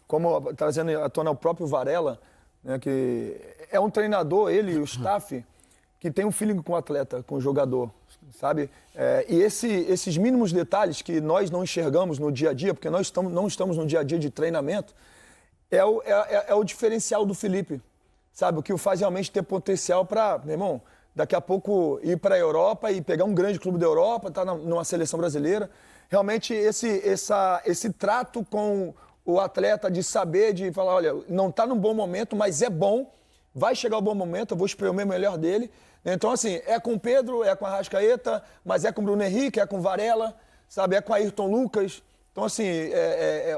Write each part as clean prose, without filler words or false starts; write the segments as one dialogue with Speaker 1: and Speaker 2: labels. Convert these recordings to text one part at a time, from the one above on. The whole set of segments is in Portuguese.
Speaker 1: como trazendo à tona o próprio Varela, né, que é um treinador, ele e o staff, que tem um feeling com o atleta, com o jogador, sabe? E esses mínimos detalhes que nós não enxergamos no dia a dia, porque nós não estamos no dia a dia de treinamento, é o diferencial do Felipe, sabe? O que o faz realmente ter potencial para, meu irmão, daqui a pouco ir para a Europa e pegar um grande clube da Europa, estar numa seleção brasileira. Realmente esse trato com o atleta de saber, de falar, olha, não está num bom momento, mas é bom, vai chegar o bom momento, eu vou espremer o melhor dele. Então, assim, é com o Pedro, é com a Arrascaeta, mas é com o Bruno Henrique, é com o Varela, sabe? É com o Ayrton Lucas. Então, assim,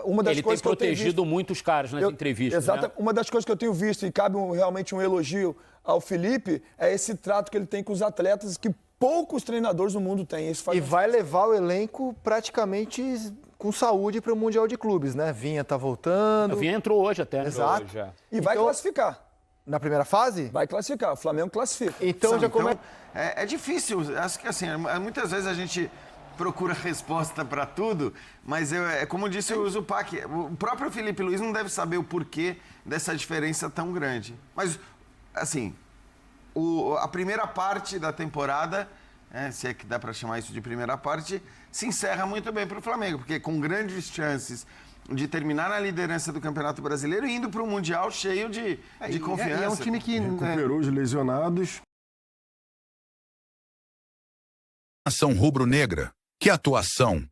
Speaker 1: uma das coisas que eu tenho visto...
Speaker 2: Ele tem protegido muitos caras nas entrevistas,
Speaker 1: exato,
Speaker 2: né?
Speaker 1: Uma das coisas que eu tenho visto, e cabe realmente um elogio ao Felipe, é esse trato que ele tem com os atletas, que poucos treinadores no mundo têm. Isso faz
Speaker 3: vai levar o elenco praticamente com saúde para o Mundial de Clubes, né? Vinha tá voltando.
Speaker 2: O Vinha entrou hoje até.
Speaker 3: Exato.
Speaker 2: Hoje,
Speaker 1: E vai classificar.
Speaker 3: Na primeira fase?
Speaker 1: Vai classificar. O Flamengo classifica.
Speaker 3: Então já começa...
Speaker 4: É difícil. Acho que assim, muitas vezes a gente procura resposta para tudo, mas como disse o Zupac, o próprio Felipe Luiz não deve saber o porquê dessa diferença tão grande. Mas, assim, a primeira parte da temporada, se é que dá para chamar isso de primeira parte, se encerra muito bem para o Flamengo, porque com grandes chances de terminar na liderança do Campeonato Brasileiro e indo para o Mundial cheio de confiança.
Speaker 5: É um time que recuperou os lesionados.
Speaker 6: Ação rubro-negra. Que atuação!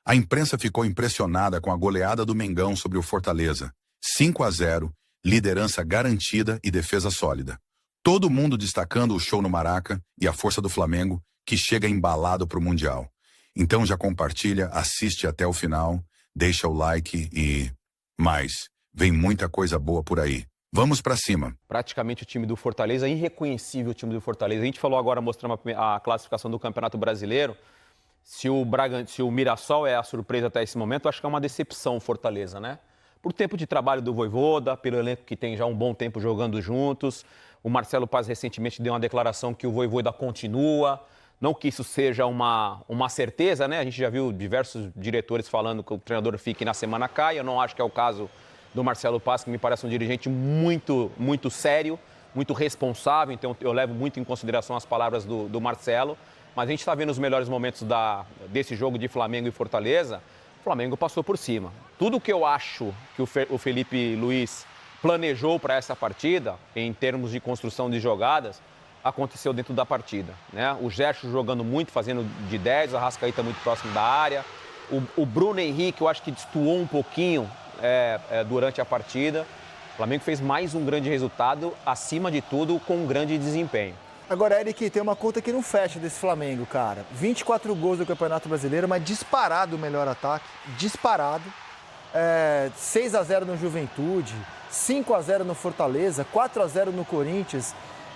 Speaker 6: A imprensa ficou impressionada com a goleada do Mengão sobre o Fortaleza. 5-0, liderança garantida e defesa sólida. Todo mundo destacando o show no Maraca e a força do Flamengo, que chega embalado para o Mundial. Então já compartilha, assiste até o final, deixa o like e... mais, vem muita coisa boa por aí. Vamos pra cima.
Speaker 7: Praticamente o time do Fortaleza, irreconhecível o time do Fortaleza. A gente falou agora, mostrando a classificação do Campeonato Brasileiro. Se o Mirassol é a surpresa até esse momento, eu acho que é uma decepção o Fortaleza, né? Por tempo de trabalho do Vojvoda, pelo elenco que tem já um bom tempo jogando juntos. O Marcelo Paz recentemente deu uma declaração que o Vojvoda continua. Não que isso seja uma certeza, né? A gente já viu diversos diretores falando que o treinador fique na semana cai. Eu não acho que é o caso do Marcelo Paz, que me parece um dirigente muito, muito sério, muito responsável. Então eu levo muito em consideração as palavras do Marcelo. Mas a gente está vendo os melhores momentos desse jogo de Flamengo e Fortaleza. O Flamengo passou por cima. Tudo que eu acho que o Felipe Luiz planejou para essa partida, em termos de construção de jogadas, aconteceu dentro da partida, né? O Gerson jogando muito, fazendo de 10, o Arrascaeta muito próximo da área. O Bruno Henrique, eu acho que destoou um pouquinho durante a partida. O Flamengo fez mais um grande resultado, acima de tudo, com um grande desempenho.
Speaker 3: Agora, Eric, tem uma conta que não fecha desse Flamengo, cara. 24 gols do Campeonato Brasileiro, mas disparado o melhor ataque. Disparado. 6-0 no Juventude, 5-0 no Fortaleza, 4-0 no Corinthians.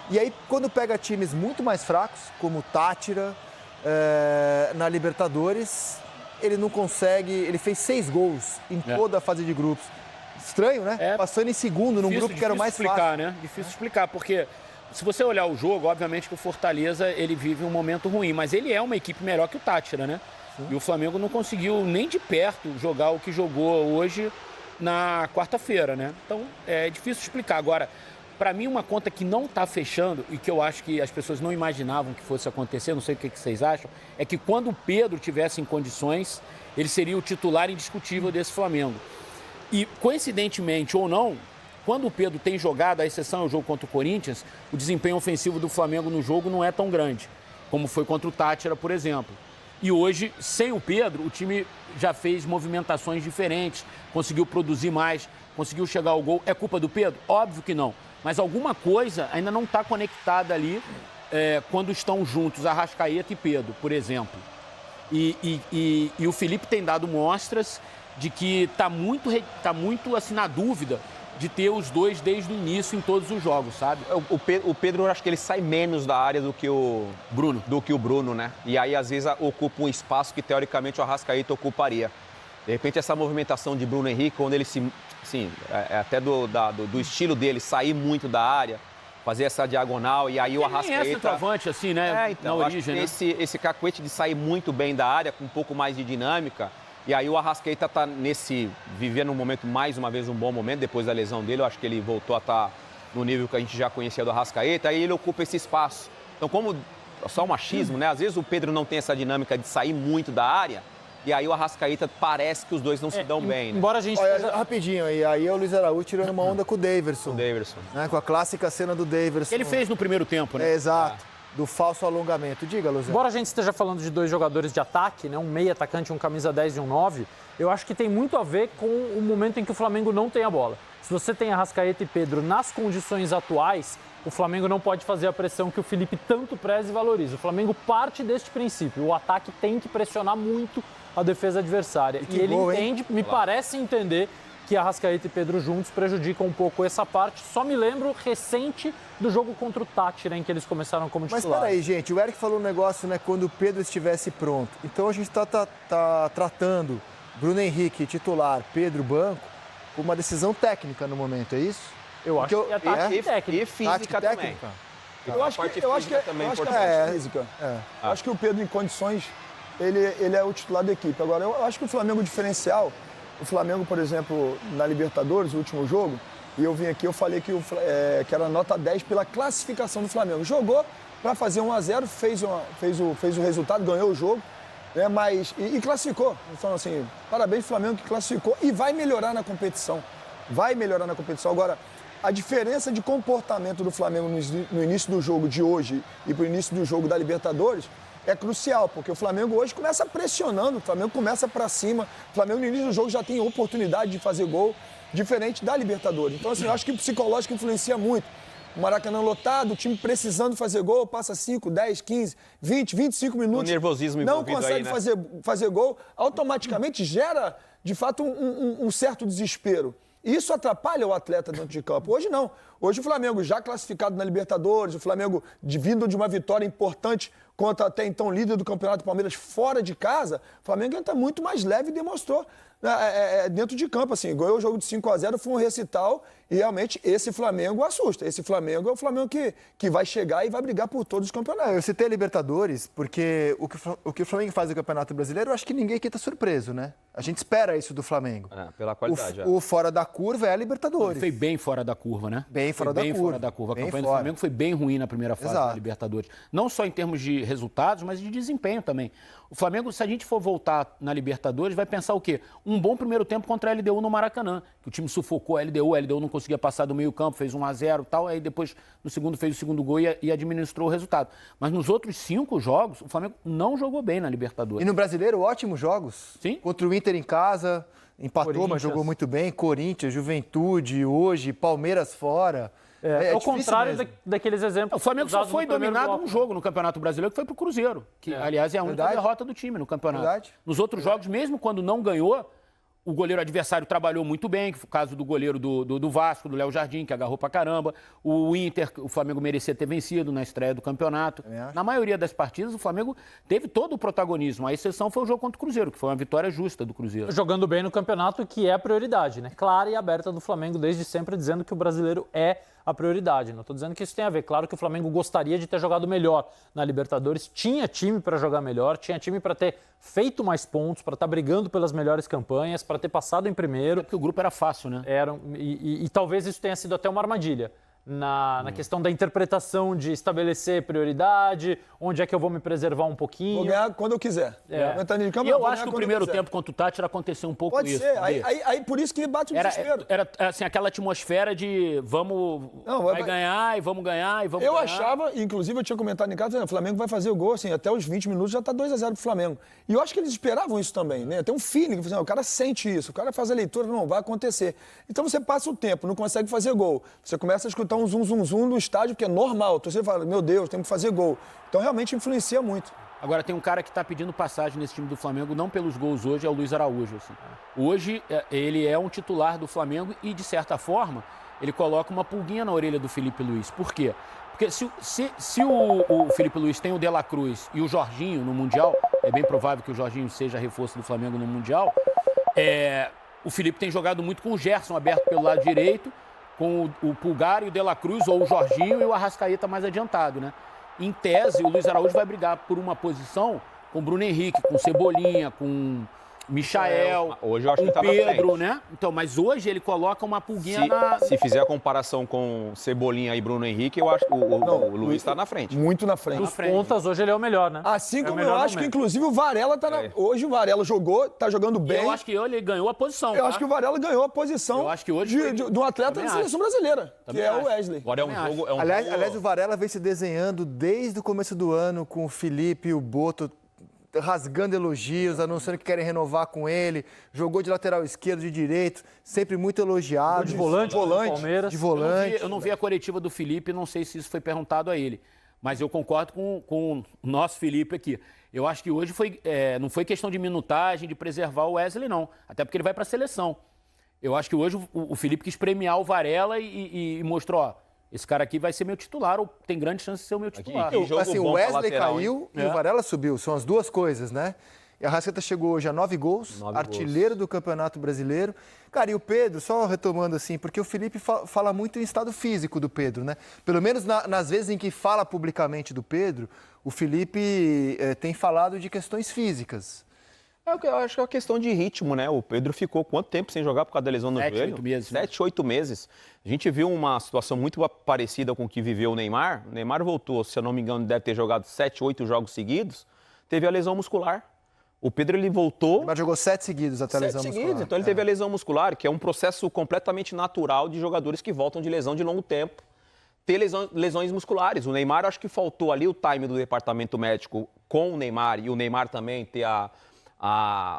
Speaker 3: E aí, quando pega times muito mais fracos, como o Tátira, na Libertadores, ele não consegue... Ele fez 6 gols em toda a fase de grupos. Estranho, né? Passando em segundo num grupo que era o mais fácil.
Speaker 2: Né? Difícil explicar, porque... Se você olhar o jogo, obviamente que o Fortaleza ele vive um momento ruim, mas ele é uma equipe melhor que o Tátira, né? Sim. E o Flamengo não conseguiu nem de perto jogar o que jogou hoje na quarta-feira, né? Então é difícil explicar. Agora, para mim, uma conta que não está fechando e que eu acho que as pessoas não imaginavam que fosse acontecer, não sei o que vocês acham, é que quando o Pedro tivesse em condições, ele seria o titular indiscutível desse Flamengo. E, coincidentemente ou não, quando o Pedro tem jogado, a exceção é o jogo contra o Corinthians, o desempenho ofensivo do Flamengo no jogo não é tão grande, como foi contra o Tátira, por exemplo. E hoje, sem o Pedro, o time já fez movimentações diferentes, conseguiu produzir mais, conseguiu chegar ao gol. É culpa do Pedro? Óbvio que não. Mas alguma coisa ainda não está conectada ali quando estão juntos Arrascaeta e Pedro, por exemplo. E o Felipe tem dado mostras de que está muito assim, na dúvida de ter os dois desde o início em todos os jogos, sabe?
Speaker 7: O Pedro, eu acho que ele sai menos da área do que o Bruno, né? E aí, às vezes, ocupa um espaço que, teoricamente, o Arrascaeta ocuparia. De repente, essa movimentação de Bruno Henrique, quando ele até do estilo dele, sair muito da área, fazer essa diagonal, e aí o Arrascaeta...
Speaker 2: Ele é centroavante, assim, né?
Speaker 7: Então,
Speaker 2: na origem, né?
Speaker 7: Esse cacuete de sair muito bem da área, com um pouco mais de dinâmica, E aí o Arrascaeta está vivendo um momento, mais uma vez, um bom momento, depois da lesão dele. Eu acho que ele voltou a estar no nível que a gente já conhecia do Arrascaeta, aí ele ocupa esse espaço. Então, como só um machismo, né? Às vezes o Pedro não tem essa dinâmica de sair muito da área, e aí o Arrascaeta parece que os dois não se dão bem, né?
Speaker 3: Embora a gente... Olha, rapidinho, aí é o Luiz Araújo tirando uma onda com o Daverson. Né? Com a clássica cena do Daverson.
Speaker 2: Ele fez no primeiro tempo, né?
Speaker 3: Exato. Do falso alongamento. Diga, Luciano.
Speaker 8: Embora a gente esteja falando de dois jogadores de ataque, né? Um meio atacante, um camisa 10 e um 9, eu acho que tem muito a ver com o momento em que o Flamengo não tem a bola. Se você tem Arrascaeta e Pedro nas condições atuais, o Flamengo não pode fazer a pressão que o Felipe tanto preza e valoriza. O Flamengo parte deste princípio. O ataque tem que pressionar muito a defesa adversária. E ele entende, me parece entender, que Arrascaeta e Pedro juntos prejudicam um pouco essa parte. Só me lembro recente do jogo contra o Tátira, em que eles começaram como titulares.
Speaker 3: Mas peraí, gente, o Eric falou um negócio, né, quando o Pedro estivesse pronto. Então a gente está tratando Bruno Henrique, titular, Pedro, banco, com uma decisão técnica no momento, é isso?
Speaker 8: Eu acho que é tática técnica.
Speaker 7: E física também.
Speaker 1: Eu acho que é física. Eu acho que o Pedro, em condições, ele é o titular da equipe. Agora, eu acho que o Flamengo, o diferencial, o Flamengo, por exemplo, na Libertadores, o último jogo, e eu vim aqui, eu falei que era nota 10 pela classificação do Flamengo. Jogou para fazer 1-0, fez o resultado, ganhou o jogo, né, e classificou. Então, assim, parabéns ao Flamengo que classificou e vai melhorar na competição. Vai melhorar na competição. Agora, a diferença de comportamento do Flamengo no início do jogo de hoje e para o início do jogo da Libertadores é crucial, porque o Flamengo hoje começa pressionando, o Flamengo começa para cima, o Flamengo no início do jogo já tem oportunidade de fazer gol, diferente da Libertadores. Então, assim, eu acho que o psicológico influencia muito. O Maracanã lotado, o time precisando fazer gol, passa 5, 10, 15, 20, 25 minutos.
Speaker 7: O nervosismo
Speaker 1: não
Speaker 7: envolvido
Speaker 1: consegue
Speaker 7: aí, né?
Speaker 1: fazer gol, automaticamente gera, de fato, um certo desespero. Isso atrapalha o atleta dentro de campo. Hoje não. Hoje o Flamengo já classificado na Libertadores, o Flamengo vindo de uma vitória importante contra até então líder do Campeonato Palmeiras fora de casa, o Flamengo entra muito mais leve e demonstrou dentro de campo, assim, ganhou o jogo de 5-0, foi um recital e realmente esse Flamengo assusta. Esse Flamengo é o Flamengo que vai chegar e vai brigar por todos os campeonatos.
Speaker 3: Eu citei a Libertadores porque o que o Flamengo faz no Campeonato Brasileiro, eu acho que ninguém aqui está surpreso, né? A gente espera isso do Flamengo.
Speaker 7: Pela qualidade.
Speaker 3: O fora da curva é a Libertadores.
Speaker 2: Foi bem fora da curva, né?
Speaker 3: Bem fora da curva.
Speaker 2: A campanha do Flamengo foi bem ruim na primeira fase da Libertadores. Não só em termos de resultados, mas de desempenho também. O Flamengo, se a gente for voltar na Libertadores, vai pensar o quê? Um bom primeiro tempo contra a LDU no Maracanã, que o time sufocou a LDU não conseguia passar do meio campo, fez 1-0 e tal, aí depois no segundo fez o segundo gol e administrou o resultado. Mas nos outros 5 jogos, o Flamengo não jogou bem na Libertadores.
Speaker 3: E no Brasileiro, ótimos jogos.
Speaker 2: Sim.
Speaker 3: Contra o Inter em casa, empatou, mas jogou muito bem. Corinthians, Juventude, hoje, Palmeiras fora.
Speaker 8: É o contrário daqueles exemplos.
Speaker 2: O Flamengo só foi dominado um jogo no Campeonato Brasileiro, que foi pro Cruzeiro, que, aliás, é a única derrota do time no campeonato. Nos outros jogos, mesmo quando não ganhou, o goleiro adversário trabalhou muito bem, que foi o caso do goleiro do Vasco, do Léo Jardim, que agarrou pra caramba. O Inter, o Flamengo merecia ter vencido na estreia do campeonato. Na maioria das partidas, o Flamengo teve todo o protagonismo. A exceção foi o jogo contra o Cruzeiro, que foi uma vitória justa do Cruzeiro.
Speaker 8: Jogando bem no campeonato, que é a prioridade, né? Clara e aberta do Flamengo, desde sempre dizendo que o brasileiro é a prioridade. Não estou dizendo que isso tem a ver. Claro que o Flamengo gostaria de ter jogado melhor na Libertadores, tinha time para jogar melhor, tinha time para ter feito mais pontos, para estar brigando pelas melhores campanhas, para ter passado em primeiro.
Speaker 2: Porque o grupo era fácil, né?
Speaker 8: E talvez isso tenha sido até uma armadilha. Na questão da interpretação de estabelecer prioridade, onde é que eu vou me preservar um pouquinho.
Speaker 1: Vou ganhar quando eu quiser.
Speaker 2: E eu acho que o primeiro tempo contra o Tátira aconteceu um pouco
Speaker 1: Pode
Speaker 2: isso.
Speaker 1: Pode ser, aí por isso que bate o desespero.
Speaker 2: Era assim, aquela atmosfera de vai ganhar e vamos ganhar e vamos ganhar.
Speaker 1: Eu achava, inclusive eu tinha comentado em casa, o Flamengo vai fazer o gol, assim, até os 20 minutos já tá 2-0 pro Flamengo. E eu acho que eles esperavam isso também, né? Tem um feeling, o cara sente isso, o cara faz a leitura, não, vai acontecer. Então você passa o tempo, não consegue fazer gol. Você começa a escutar um zum no estádio, que é normal. Você fala, meu Deus, temos que fazer gol. Então realmente influencia muito.
Speaker 2: Agora tem um cara que está pedindo passagem nesse time do Flamengo, não pelos gols hoje, é o Luiz Araújo. Assim. Hoje ele é um titular do Flamengo e, de certa forma, ele coloca uma pulguinha na orelha do Felipe Luiz. Por quê? Porque se o Felipe Luiz tem o De La Cruz e o Jorginho no Mundial, é bem provável que o Jorginho seja reforço do Flamengo no Mundial, o Felipe tem jogado muito com o Gerson aberto pelo lado direito, com o Pulgar e o De La Cruz, ou o Jorginho e o Arrascaeta mais adiantado, né? Em tese, o Luiz Araújo vai brigar por uma posição com o Bruno Henrique, com o Cebolinha, com Michael,
Speaker 7: Hoje eu acho que
Speaker 2: o
Speaker 7: tá na
Speaker 2: Pedro,
Speaker 7: frente.
Speaker 2: né? Então, mas hoje ele coloca uma pulguinha na...
Speaker 7: Se fizer a comparação com Cebolinha e Bruno Henrique, eu acho que o Luiz está na frente.
Speaker 1: Muito na frente.
Speaker 8: Dos pontas, hoje ele é o melhor, né?
Speaker 1: Assim
Speaker 8: É o
Speaker 1: como
Speaker 8: melhor
Speaker 1: eu acho que,
Speaker 8: momento.
Speaker 1: inclusive, o Varela tá na... Hoje o Varela jogou, tá jogando bem.
Speaker 2: Eu acho que ele ganhou a posição.
Speaker 1: Eu acho que o Varela ganhou a posição
Speaker 2: Eu acho que hoje foi-
Speaker 1: de um atleta
Speaker 2: Também
Speaker 1: da seleção brasileira,
Speaker 2: Também
Speaker 1: que é
Speaker 2: acho.
Speaker 1: o Wesley.
Speaker 7: Agora é um
Speaker 2: Também
Speaker 7: jogo...
Speaker 3: Aliás, o Varela vem se desenhando desde o começo do ano com o Felipe e o Boto rasgando elogios, anunciando que querem renovar com ele. Jogou de lateral esquerdo, de direito, sempre muito elogiado.
Speaker 8: De volante, Palmeiras.
Speaker 3: De volante.
Speaker 2: Eu não vi a coletiva do Felipe, não sei se isso foi perguntado a ele. Mas eu concordo com o nosso Felipe aqui. Eu acho que hoje não foi questão de minutagem, de preservar o Wesley, não. Até porque ele vai para a seleção. Eu acho que hoje o Felipe quis premiar o Varela e mostrou, ó, esse cara aqui vai ser meu titular, ou tem grande chance de ser o meu titular.
Speaker 7: Que jogo
Speaker 3: Assim,
Speaker 7: bom
Speaker 3: o
Speaker 7: pra
Speaker 3: Wesley
Speaker 7: lateral,
Speaker 3: caiu e o Varela subiu. São as duas coisas, né? E a Arrascaeta chegou hoje a 9 gols,
Speaker 7: 9
Speaker 3: artilheiro do Campeonato Brasileiro. Cara, e o Pedro, só retomando assim, porque o Felipe fala muito em estado físico do Pedro, né? Pelo menos nas vezes em que fala publicamente do Pedro, o Felipe tem falado de questões físicas.
Speaker 7: Eu acho que é uma questão de ritmo, né? O Pedro ficou quanto tempo sem jogar por causa da lesão no
Speaker 2: 7,
Speaker 7: joelho?
Speaker 2: 8 meses, né?
Speaker 7: 7, 8 meses. A gente viu uma situação muito parecida com o que viveu o Neymar. O Neymar voltou, se eu não me engano, deve ter jogado 7, 8 jogos seguidos. Teve a lesão muscular. O Pedro, ele voltou...
Speaker 3: Mas jogou 7 seguidos até a
Speaker 7: 7
Speaker 3: lesão
Speaker 7: seguidos,
Speaker 3: muscular.
Speaker 7: então ele teve a lesão muscular, que é um processo completamente natural de jogadores que voltam de lesão de longo tempo. Ter lesões musculares. O Neymar, acho que faltou ali o time do departamento médico com o Neymar e o Neymar também ter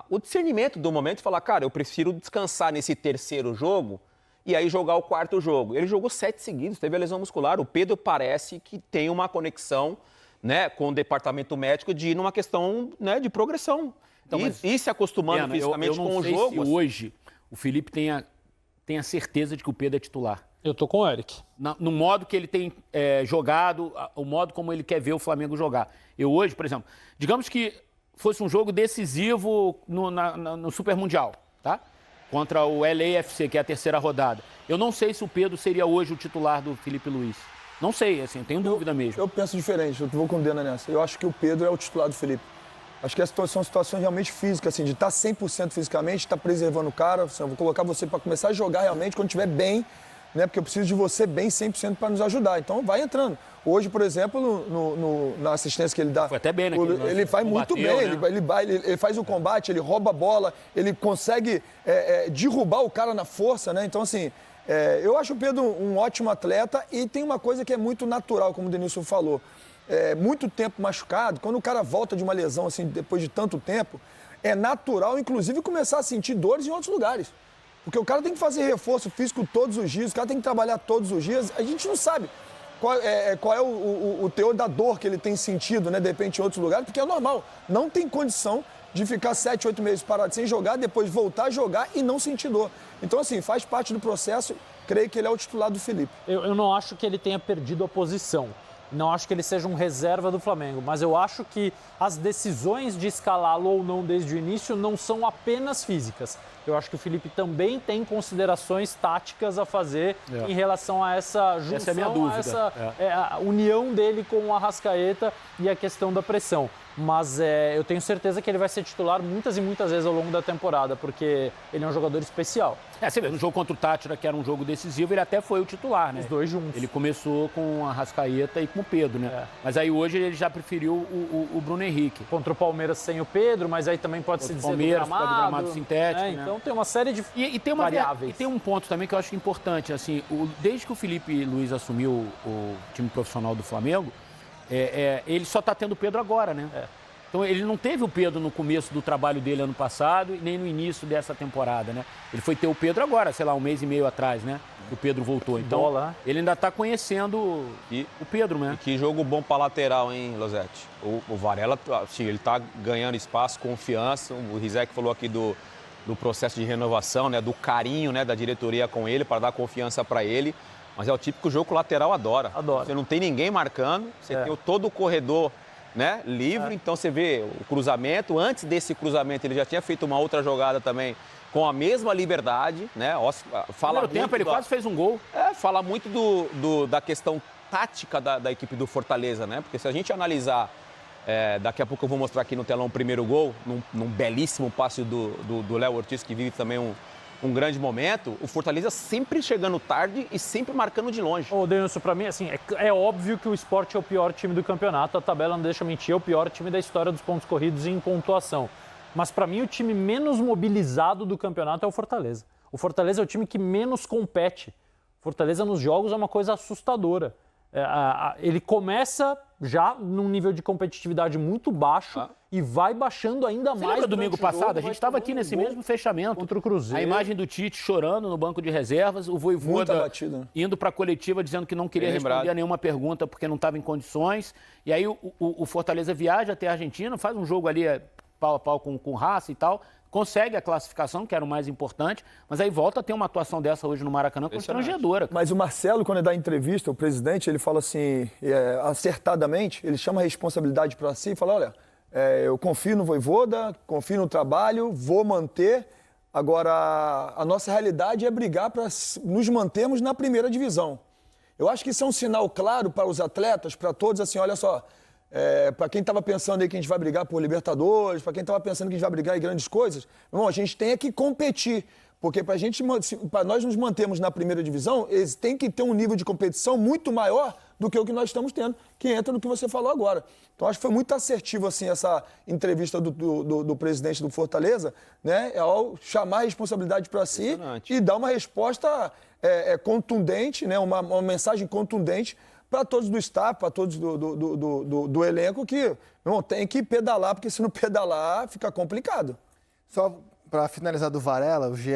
Speaker 7: o discernimento do momento e falar, cara, eu prefiro descansar nesse terceiro jogo e aí jogar o quarto jogo. Ele jogou 7 seguidos, teve a lesão muscular. O Pedro parece que tem uma conexão, né, com o departamento médico de ir numa questão, né, de progressão.
Speaker 2: Então,
Speaker 7: E se acostumando
Speaker 2: Pena,
Speaker 7: fisicamente
Speaker 2: eu não
Speaker 7: com o
Speaker 2: sei
Speaker 7: jogo.
Speaker 2: se hoje o Felipe tenha certeza de que o Pedro é titular.
Speaker 8: Eu tô com o Eric.
Speaker 2: No modo que ele tem jogado, o modo como ele quer ver o Flamengo jogar. Eu hoje, por exemplo, digamos que fosse um jogo decisivo no Super Mundial, tá? Contra o LAFC, que é a terceira rodada. Eu não sei se o Pedro seria hoje o titular do Felipe Luiz. Não sei, assim, tenho dúvida mesmo.
Speaker 1: Eu penso diferente, eu vou com o Dena nessa. Eu acho que o Pedro é o titular do Felipe. Acho que são situações realmente físicas, assim, de estar 100% fisicamente, estar preservando o cara. Assim, eu vou colocar você para começar a jogar realmente quando estiver bem, né? Porque eu preciso de você bem 100% para nos ajudar. Então vai entrando. Hoje, por exemplo, na assistência que ele dá,
Speaker 2: Foi até bem naquele lance,
Speaker 1: ele vai muito
Speaker 2: combateu,
Speaker 1: bem,
Speaker 2: né?
Speaker 1: ele faz o combate, ele rouba a bola, ele consegue derrubar o cara na força, né? Então, assim, eu acho o Pedro um ótimo atleta e tem uma coisa que é muito natural, como o Denilson falou. Muito tempo machucado, quando o cara volta de uma lesão, assim, depois de tanto tempo, é natural, inclusive, começar a sentir dores em outros lugares. Porque o cara tem que fazer reforço físico todos os dias, o cara tem que trabalhar todos os dias. A gente não sabe qual é o teor da dor que ele tem sentido, né, de repente, em outros lugares, porque é normal. Não tem condição de ficar 7, 8 meses parado sem jogar, depois voltar a jogar e não sentir dor. Então, assim, faz parte do processo. Creio que ele é o titular do Felipe.
Speaker 8: Eu não acho que ele tenha perdido a posição. Não acho que ele seja um reserva do Flamengo, mas eu acho que as decisões de escalá-lo ou não desde o início não são apenas físicas. Eu acho que o Felipe também tem considerações táticas a fazer em relação a essa junção,
Speaker 2: Essa é a minha dúvida.
Speaker 8: a essa a união dele com o Arrascaeta e a questão da pressão. Mas eu tenho certeza que ele vai ser titular muitas e muitas vezes ao longo da temporada, porque ele é um jogador especial.
Speaker 2: Você vê, no jogo contra o Tátira, que era um jogo decisivo, ele até foi o titular, né?
Speaker 8: Os dois juntos.
Speaker 2: Ele começou com a Arrascaeta e com o Pedro, né? Mas aí hoje ele já preferiu o Bruno Henrique.
Speaker 8: Contra o Palmeiras sem o Pedro, mas aí também pode se dizer
Speaker 2: Palmeiras,
Speaker 8: do gramado.
Speaker 2: do gramado sintético, né?
Speaker 8: Então tem uma série de variáveis.
Speaker 2: E tem um ponto também que eu acho importante, assim, desde que o Felipe Luiz assumiu o time profissional do Flamengo, ele só está tendo o Pedro agora, né? Então ele não teve o Pedro no começo do trabalho dele ano passado e nem no início dessa temporada, né? Ele foi ter o Pedro agora, sei lá, um mês e meio atrás, né? Que o Pedro voltou. Então ele ainda está conhecendo o Pedro, né?
Speaker 7: E que jogo bom para lateral, hein, Losetti? O Varela, assim, ele está ganhando espaço, confiança. O Rizek falou aqui do processo de renovação, né? Do carinho, né? Da diretoria com ele para dar confiança para ele. Mas é o típico jogo que o lateral adora. Você não tem ninguém marcando, você tem todo o corredor, né, livre, então você vê o cruzamento. Antes desse cruzamento ele já tinha feito uma outra jogada também com a mesma liberdade, né? Fala muito
Speaker 2: tempo ele quase fez um gol.
Speaker 7: Fala muito da questão tática da equipe do Fortaleza, né? Porque se a gente analisar Daqui a pouco eu vou mostrar aqui no telão o primeiro gol, num belíssimo passe do Léo Ortiz, que vive também um grande momento. O Fortaleza sempre chegando tarde e sempre marcando de longe.
Speaker 8: Ô, Denilson, pra mim, assim, é óbvio que o Sport é o pior time do campeonato, a tabela não deixa mentir, é o pior time da história dos pontos corridos em pontuação. Mas pra mim, o time menos mobilizado do campeonato é o Fortaleza. O Fortaleza é o time que menos compete. Fortaleza nos jogos é uma coisa assustadora. Ele começa já num nível de competitividade muito baixo e vai baixando ainda mais.
Speaker 2: Lembra domingo passado? A gente estava aqui nesse mesmo fechamento.
Speaker 8: Contra o Cruzeiro.
Speaker 2: A imagem do Tite chorando no banco de reservas, o Vojvoda indo para a coletiva dizendo que não queria responder a nenhuma pergunta porque não estava em condições. E aí o Fortaleza viaja até a Argentina, faz um jogo ali pau a pau com o Racing e tal, consegue a classificação, que era o mais importante, mas aí volta a ter uma atuação dessa hoje no Maracanã constrangedora.
Speaker 1: Mas o Marcelo, quando ele dá entrevista, o presidente, ele fala assim, acertadamente, ele chama a responsabilidade para si e fala, olha, eu confio no Vojvoda, confio no trabalho, vou manter. Agora, a nossa realidade é brigar para nos mantermos na primeira divisão. Eu acho que isso é um sinal claro para os atletas, para todos, assim, olha só, para quem estava pensando aí que a gente vai brigar por Libertadores, para quem estava pensando que a gente vai brigar em grandes coisas, irmão, a gente tem que competir. Porque para nós nos mantermos na primeira divisão, eles têm que ter um nível de competição muito maior do que o que nós estamos tendo, que entra no que você falou agora. Então, acho que foi muito assertivo assim, essa entrevista do presidente do Fortaleza, né, ao chamar a responsabilidade para si e dar uma resposta contundente, né, uma mensagem contundente para todos do staff, para todos do elenco, que não tem que pedalar, porque se não pedalar, fica complicado.
Speaker 3: Só para finalizar do Varela, o GE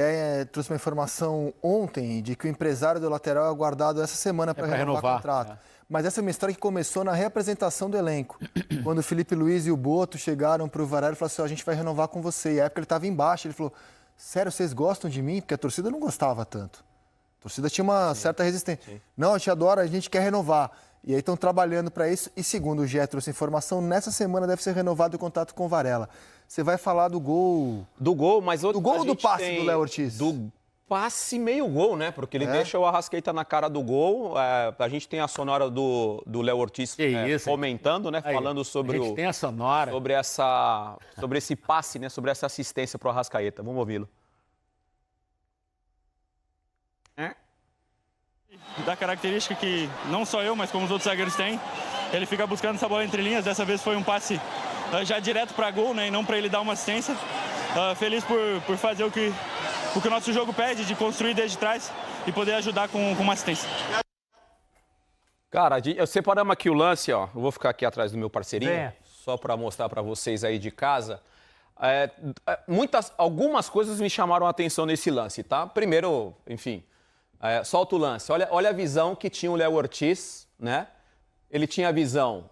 Speaker 3: trouxe uma informação ontem de que o empresário do lateral é aguardado essa semana para renovar o contrato. Mas essa é uma história que começou na reapresentação do elenco. Quando o Felipe Luiz e o Boto chegaram para o Varela e falaram assim, a gente vai renovar com você. E a época ele estava embaixo, ele falou, sério, vocês gostam de mim? Porque a torcida não gostava tanto. A torcida tinha uma certa resistência. Sim. Não, a gente adora, a gente quer renovar. E aí estão trabalhando para isso. E segundo o GE trouxe informação, nessa semana deve ser renovado o contrato com o Varela. Você vai falar do gol...
Speaker 7: Do gol, mas outro...
Speaker 3: Do gol ou do passe do Léo Ortiz?
Speaker 7: Do passe meio gol, né? Porque ele deixa o Arrascaeta na cara do gol. A gente tem a sonora do Léo Ortiz comentando, né? Aí, falando sobre
Speaker 2: a gente tem a sonora.
Speaker 7: Sobre esse passe, né? Sobre essa assistência para o Arrascaeta. Vamos ouvi-lo.
Speaker 9: Da característica que não só eu, mas como os outros zagueiros têm, ele fica buscando essa bola entre linhas. Dessa vez foi um passe já direto para gol, né, e não para ele dar uma assistência. Feliz por fazer o que o nosso jogo pede, de construir desde trás e poder ajudar com uma assistência.
Speaker 7: Cara, separamos aqui o lance, ó. Eu vou ficar aqui atrás do meu parceirinho, só para mostrar para vocês aí de casa. Algumas coisas me chamaram a atenção nesse lance, tá? Primeiro, enfim, solta o lance. Olha a visão que tinha o Léo Ortiz, né? Ele tinha a visão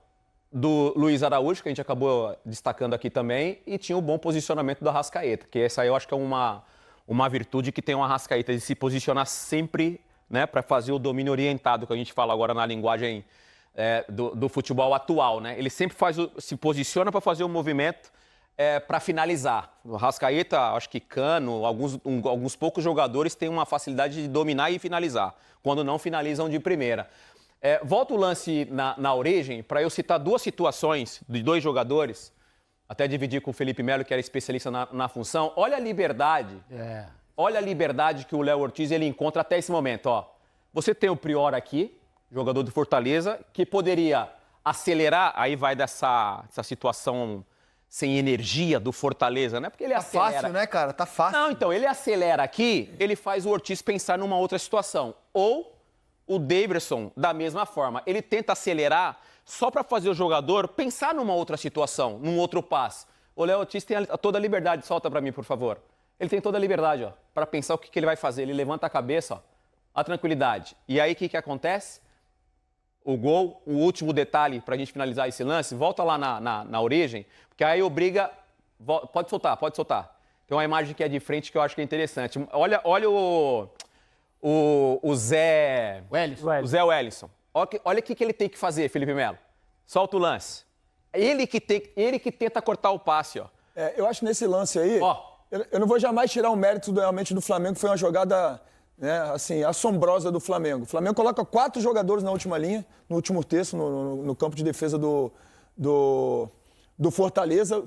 Speaker 7: do Luiz Araújo, que a gente acabou destacando aqui também, e tinha o bom posicionamento do Arrascaeta, que essa aí eu acho que é uma virtude que tem o Arrascaeta, de se posicionar sempre, né, para fazer o domínio orientado, que a gente fala agora na linguagem do futebol atual, né? Ele sempre se posiciona para fazer o movimento para finalizar. O Arrascaeta, acho que Cano, alguns poucos jogadores têm uma facilidade de dominar e finalizar, quando não finalizam de primeira. Volta o lance na origem, para eu citar duas situações de dois jogadores, até dividir com o Felipe Melo, que era especialista na função. Olha a liberdade. Olha a liberdade que o Léo Ortiz ele encontra até esse momento. Ó. Você tem o Prior aqui, jogador do Fortaleza, que poderia acelerar, aí vai dessa situação sem energia do Fortaleza, né? Porque ele acelera.
Speaker 3: Tá fácil, né, cara? Tá fácil.
Speaker 7: Não, então, ele acelera aqui, ele faz o Ortiz pensar numa outra situação. Ou o Daverson, da mesma forma, ele tenta acelerar só para fazer o jogador pensar numa outra situação, num outro passe. O Léo Ortiz tem toda a liberdade, solta para mim, por favor. Ele tem toda a liberdade, ó, para pensar o que ele vai fazer. Ele levanta a cabeça, ó, a tranquilidade. E aí, o que acontece? O gol, o último detalhe para a gente finalizar esse lance, volta lá na origem, porque aí obriga... Pode soltar. Tem uma imagem que é de frente que eu acho que é interessante. Olha o Zé Wellison. Olha o que ele tem que fazer, Felipe Melo. Solta o lance. Ele que tenta cortar o passe, ó.
Speaker 1: Eu acho que nesse lance aí, eu não vou jamais tirar o mérito realmente do Flamengo, foi uma jogada, né, assim, assombrosa do Flamengo. O Flamengo coloca 4 jogadores na última linha, no último terço, no campo de defesa do do Fortaleza.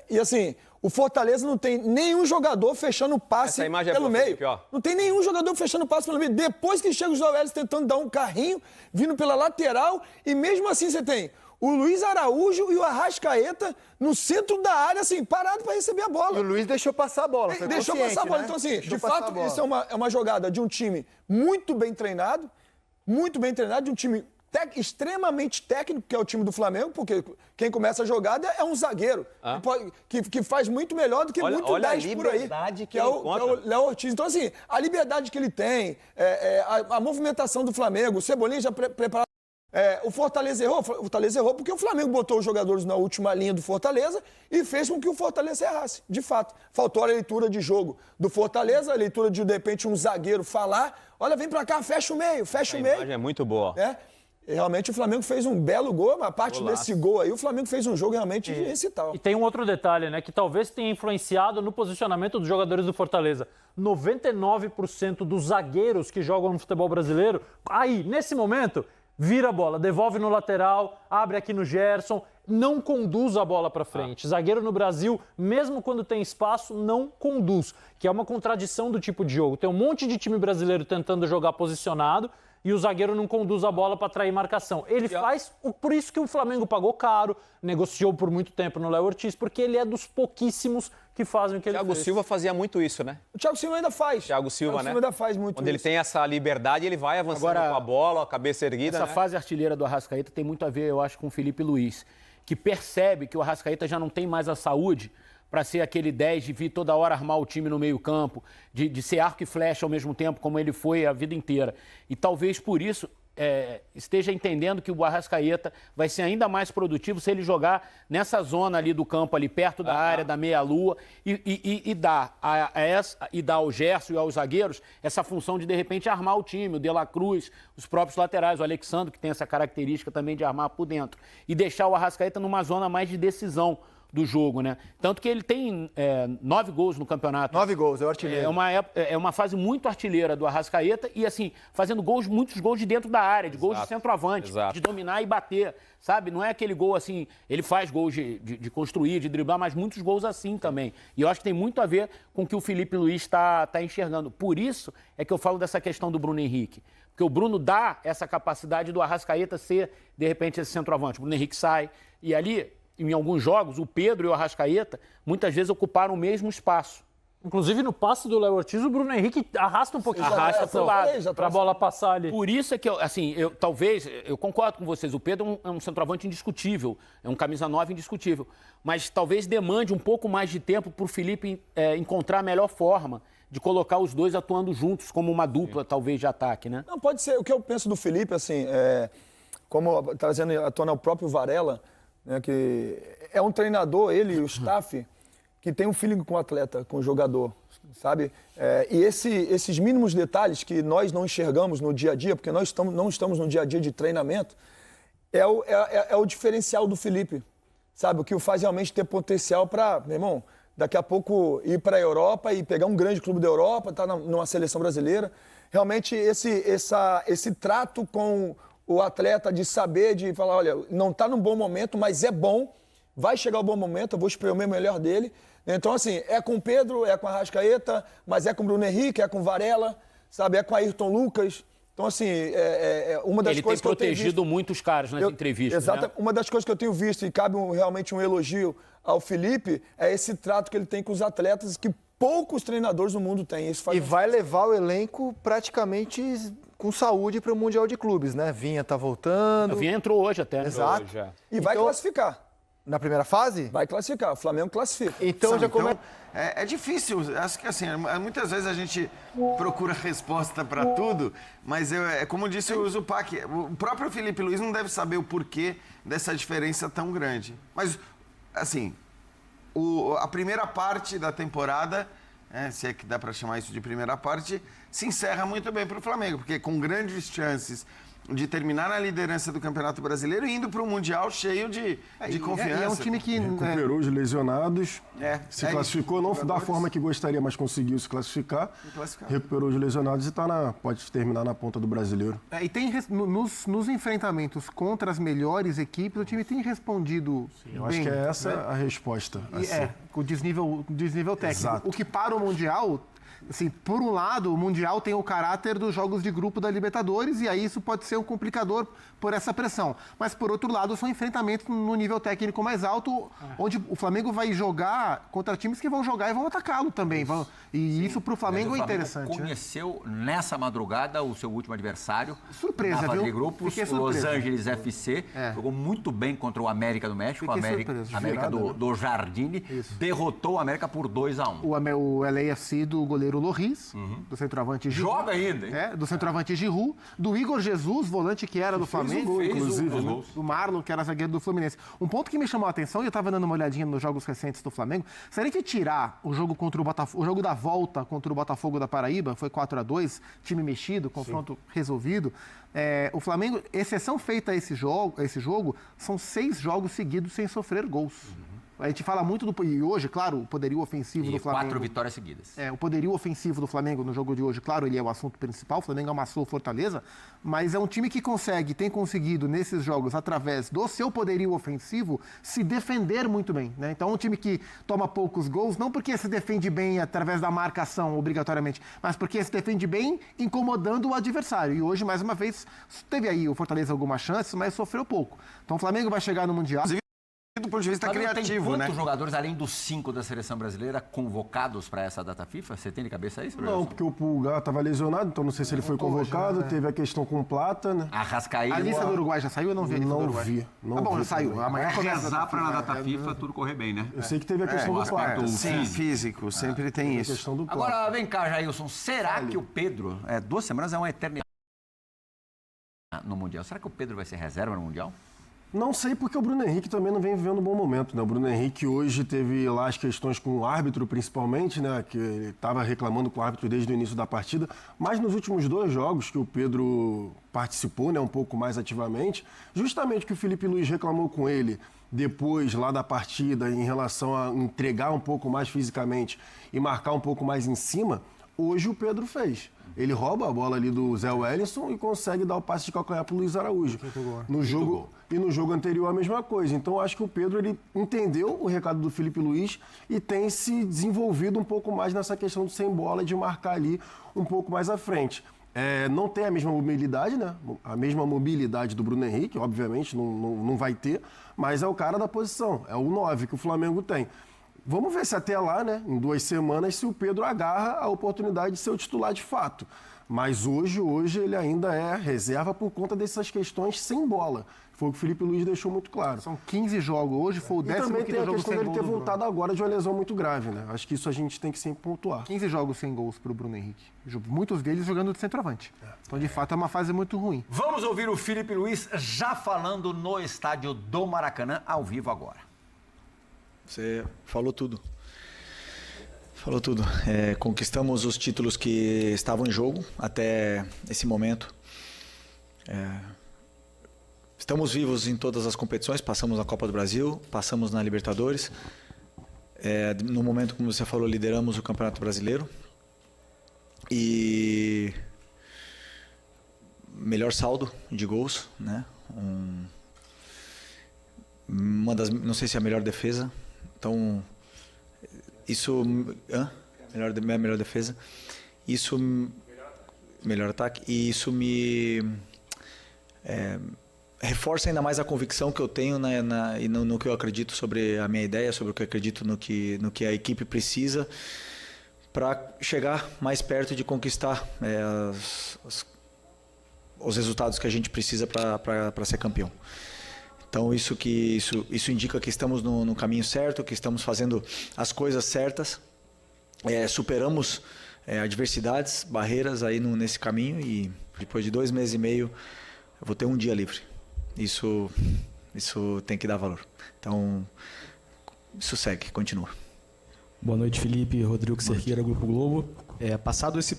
Speaker 1: E assim, o Fortaleza não tem nenhum jogador fechando passe pelo meio. Felipe, não tem nenhum jogador fechando passe pelo meio. Depois que chega o João Welles tentando dar um carrinho, vindo pela lateral, e mesmo assim você tem o Luiz Araújo e o Arrascaeta no centro da área, assim, parado para receber a bola.
Speaker 3: E o Luiz deixou passar a bola.
Speaker 1: Deixou passar a bola. Né? Então, assim, de fato, isso é uma jogada de um time muito bem treinado, de um time extremamente técnico, que é o time do Flamengo, porque quem começa a jogada é um zagueiro, que faz muito melhor do que muito 10 por aí, que é o Léo Ortiz. Então, assim, a liberdade que ele tem, a movimentação do Flamengo, o Cebolinha já preparado. O Fortaleza errou porque o Flamengo botou os jogadores na última linha do Fortaleza e fez com que o Fortaleza errasse, de fato. Faltou a leitura de jogo do Fortaleza, a leitura de repente, um zagueiro falar, olha, vem pra cá, fecha o meio.
Speaker 7: A imagem é muito boa.
Speaker 1: Realmente o Flamengo fez um belo gol, a parte desse gol aí, o Flamengo fez um jogo realmente incital.
Speaker 8: E tem um outro detalhe, né, que talvez tenha influenciado no posicionamento dos jogadores do Fortaleza. 99% dos zagueiros que jogam no futebol brasileiro, aí, nesse momento, vira a bola, devolve no lateral, abre aqui no Gerson, não conduz a bola para frente. Zagueiro no Brasil, mesmo quando tem espaço, não conduz, que é uma contradição do tipo de jogo. Tem um monte de time brasileiro tentando jogar posicionado, e o zagueiro não conduz a bola para atrair marcação. Ele faz, por isso que o Flamengo pagou caro, negociou por muito tempo no Léo Ortiz, porque ele é dos pouquíssimos que fazem o que ele fez.
Speaker 7: Thiago Silva fazia muito isso, né?
Speaker 1: O Thiago Silva ainda faz.
Speaker 7: Thiago Silva
Speaker 1: ainda faz muito
Speaker 7: Quando ele tem essa liberdade, ele vai avançando com a bola, a cabeça erguida.
Speaker 2: Essa fase artilheira do Arrascaeta tem muito a ver, eu acho, com o Felipe Luiz, que percebe que o Arrascaeta já não tem mais a saúde para ser aquele 10 de vir toda hora armar o time no meio-campo, de ser arco e flecha ao mesmo tempo, como ele foi a vida inteira. E talvez por isso esteja entendendo que o Arrascaeta vai ser ainda mais produtivo se ele jogar nessa zona ali do campo, ali perto da área, da meia-lua, e dar ao Gerson e aos zagueiros essa função de repente, armar o time, o De La Cruz, os próprios laterais, o Alexandre, que tem essa característica também de armar por dentro, e deixar o Arrascaeta numa zona mais de decisão do jogo, né? Tanto que ele tem 9 gols no campeonato.
Speaker 3: 9 gols, é o artilheiro.
Speaker 2: É uma fase muito artilheira do Arrascaeta e, assim, fazendo muitos gols de dentro da área, de gols de centroavante, de dominar e bater, sabe? Não é aquele gol, assim, ele faz gols de construir, de driblar, mas muitos gols assim também. E eu acho que tem muito a ver com o que o Felipe Luiz está enxergando. Por isso é que eu falo dessa questão do Bruno Henrique. Porque o Bruno dá essa capacidade do Arrascaeta ser, de repente, esse centroavante. O Bruno Henrique sai e ali, em alguns jogos, o Pedro e o Arrascaeta muitas vezes ocuparam o mesmo espaço.
Speaker 8: Inclusive no passe do Léo Ortiz, o Bruno Henrique arrasta um pouquinho. Arrasta para o lado, para a bola passar ali.
Speaker 2: Por isso é que, eu concordo com vocês, o Pedro é um centroavante indiscutível, é um camisa 9 indiscutível, mas talvez demande um pouco mais de tempo para o Felipe encontrar a melhor forma de colocar os dois atuando juntos, como uma dupla, talvez, de ataque, né?
Speaker 1: Não, pode ser. O que eu penso do Felipe, assim, como trazendo à tona o próprio Varela, né, que é um treinador, ele e o staff, que tem um feeling com o atleta, com o jogador, sabe? E esses mínimos detalhes que nós não enxergamos no dia a dia, porque nós não estamos no dia a dia de treinamento, é o diferencial do Felipe, sabe? O que o faz realmente ter potencial para, meu irmão, daqui a pouco ir para a Europa e pegar um grande clube da Europa, estar numa seleção brasileira. Realmente esse trato com o atleta de saber, de falar, olha, não está num bom momento, mas é bom, vai chegar o bom momento, eu vou espremer o melhor dele. Então, assim, é com o Pedro, é com a Arrascaeta, mas é com o Bruno Henrique, é com o Varela, sabe, é com o Ayrton Lucas. Então, assim, uma das coisas que eu tenho visto...
Speaker 2: Ele tem protegido muitos caras nas entrevistas,
Speaker 1: exato,
Speaker 2: né?
Speaker 1: Uma das coisas que eu tenho visto, e cabe realmente um elogio ao Felipe, é esse trato que ele tem com os atletas, que poucos treinadores no mundo têm. Isso faz
Speaker 3: vai levar o elenco praticamente com saúde para o Mundial de Clubes, né? Vinha tá voltando.
Speaker 2: O Vinha entrou hoje até.
Speaker 3: Exato.
Speaker 1: E vai classificar.
Speaker 3: Na primeira fase?
Speaker 1: Vai classificar. O Flamengo classifica.
Speaker 3: Então já começa.
Speaker 4: É difícil, acho que assim, muitas vezes a gente procura resposta para tudo, mas como disse o Zupac, o próprio Felipe Luiz não deve saber o porquê dessa diferença tão grande. Mas, assim, a primeira parte da temporada, se é que dá para chamar isso de primeira parte, se encerra muito bem para o Flamengo, porque com grandes chances de terminar na liderança do Campeonato Brasileiro e indo para o Mundial cheio de confiança.
Speaker 3: É um time que...
Speaker 5: Recuperou os lesionados, se classificou, não da forma que gostaria, mas conseguiu se classificar. Recuperou os lesionados e pode terminar na ponta do Brasileiro.
Speaker 10: E tem nos enfrentamentos contra as melhores equipes, o time tem respondido bem.
Speaker 5: Eu acho que é essa a resposta.
Speaker 10: O desnível técnico.
Speaker 5: Exato.
Speaker 10: O que para o Mundial... Assim, por um lado, o Mundial tem o caráter dos jogos de grupo da Libertadores e aí isso pode ser um complicador por essa pressão. Mas, por outro lado, são enfrentamentos no nível técnico mais alto, onde o Flamengo vai jogar contra times que vão jogar e vão atacá-lo também. Isso para o Flamengo é interessante.
Speaker 11: O conheceu nessa madrugada o seu último adversário.
Speaker 10: Surpresa,
Speaker 11: na fase
Speaker 10: viu?
Speaker 11: de grupos, o Los Angeles FC. Jogou muito bem contra o América do México, América do Jardine. Derrotou o América por 2-1.
Speaker 10: O LAFC do goleiro Loris, do centroavante Giroud.
Speaker 11: Joga ainda, hein?
Speaker 10: Do centroavante Giroud, do Igor Jesus, volante que era do Flamengo,
Speaker 5: inclusive,
Speaker 10: do Marlon, que era zagueiro do Fluminense. Um ponto que me chamou a atenção, e eu estava dando uma olhadinha nos jogos recentes do Flamengo, se a gente tirar o jogo contra o Botafogo, o jogo da volta contra o Botafogo da Paraíba, foi 4-2, time mexido, confronto resolvido. O Flamengo, exceção feita a esse jogo, são 6 jogos seguidos sem sofrer gols. A gente fala muito e hoje, claro, o poderio ofensivo do Flamengo...
Speaker 11: 4 vitórias seguidas.
Speaker 10: O poderio ofensivo do Flamengo no jogo de hoje, claro, ele é o assunto principal. O Flamengo amassou o Fortaleza, mas é um time que tem conseguido, nesses jogos, através do seu poderio ofensivo, se defender muito bem, né? Então, é um time que toma poucos gols, não porque se defende bem através da marcação, obrigatoriamente, mas porque se defende bem incomodando o adversário. E hoje, mais uma vez, teve aí o Fortaleza algumas chances, mas sofreu pouco. Então, o Flamengo vai chegar no Mundial...
Speaker 4: Do ponto de vista criativo,
Speaker 11: tem quantos jogadores, além dos 5 da seleção brasileira, convocados para essa data FIFA? Você tem de cabeça isso?
Speaker 5: Não, porque o Pulgar estava lesionado, então não sei se ele foi convocado. Teve a questão com o Plata, né?
Speaker 11: Arrascaeta.
Speaker 10: A lista do Uruguai já saiu ou não vi?
Speaker 5: Não vi.
Speaker 10: Bom, já saiu. Amanhã
Speaker 11: rezar para na data FIFA tudo correr bem, né?
Speaker 5: Eu sei que teve a questão do Plata.
Speaker 4: Sim, físico, sempre tem isso.
Speaker 5: Questão do Plata.
Speaker 11: Agora, vem cá, Jailson. Será que o Pedro... 2 semanas é uma eternidade no Mundial. Será que o Pedro vai ser reserva no Mundial?
Speaker 5: Não sei, porque o Bruno Henrique também não vem vivendo um bom momento, né? O Bruno Henrique hoje teve lá as questões com o árbitro, principalmente, né? Que ele estava reclamando com o árbitro desde o início da partida. Mas nos últimos 2 jogos que o Pedro participou, né? Um pouco mais ativamente, justamente que o Felipe Luiz reclamou com ele depois lá da partida em relação a entregar um pouco mais fisicamente e marcar um pouco mais em cima, hoje o Pedro fez. Ele rouba a bola ali do Zé Wellington e consegue dar o passe de calcanhar para o Luiz Araújo. No jogo anterior a mesma coisa. Então acho que o Pedro ele entendeu o recado do Felipe Luiz e tem se desenvolvido um pouco mais nessa questão do sem bola, de marcar ali um pouco mais à frente. Não tem a mesma mobilidade, né? A mesma mobilidade do Bruno Henrique, obviamente, não vai ter, mas é o cara da posição, é o 9 que o Flamengo tem. Vamos ver se até lá, né, em 2 semanas, se o Pedro agarra a oportunidade de ser o titular de fato. Mas hoje ele ainda é reserva por conta dessas questões sem bola. Foi o que o Felipe Luiz deixou muito claro.
Speaker 10: São 15 jogos hoje, foi o 15º jogo sem gol. E também tem a questão dele ter voltado agora de uma lesão muito grave, né? Acho que isso a gente tem que sempre pontuar. 15 jogos sem gols para o Bruno Henrique. Muitos deles jogando de centroavante. Então, de fato, é uma fase muito ruim.
Speaker 11: Vamos ouvir o Felipe Luiz já falando no estádio do Maracanã, ao vivo agora.
Speaker 12: Você falou tudo. Falou tudo. Conquistamos os títulos que estavam em jogo até esse momento. Estamos vivos em todas as competições. Passamos na Copa do Brasil, passamos na Libertadores. No momento, como você falou, lideramos o Campeonato Brasileiro. E melhor saldo de gols, né? Não sei se é a melhor defesa. Então, isso... melhor defesa. Isso... Melhor ataque. E isso me... reforça ainda mais a convicção que eu tenho no que eu acredito sobre a minha ideia, sobre o que eu acredito no que a equipe precisa para chegar mais perto de conquistar os resultados que a gente precisa para ser campeão. Então isso indica que estamos no caminho certo, que estamos fazendo as coisas certas, superamos adversidades, barreiras aí nesse caminho e depois de 2 meses e meio eu vou ter um dia livre. Isso tem que dar valor. Então isso segue, continua.
Speaker 13: Boa noite, Felipe. Rodrigo Cerqueira, Grupo Globo. Passado essa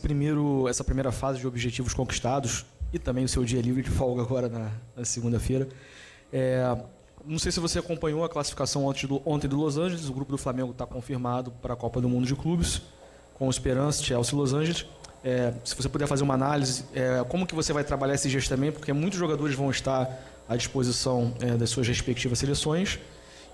Speaker 13: primeira fase de objetivos conquistados, e também o seu dia livre de folga agora na segunda-feira. Não sei se você acompanhou a classificação ontem do Los Angeles. O grupo do Flamengo está confirmado para a Copa do Mundo de Clubes, com o Esperance, Chelsea e Los Angeles. Se você puder fazer uma análise, como que você vai trabalhar esses dias também, porque muitos jogadores vão estar à disposição das suas respectivas seleções.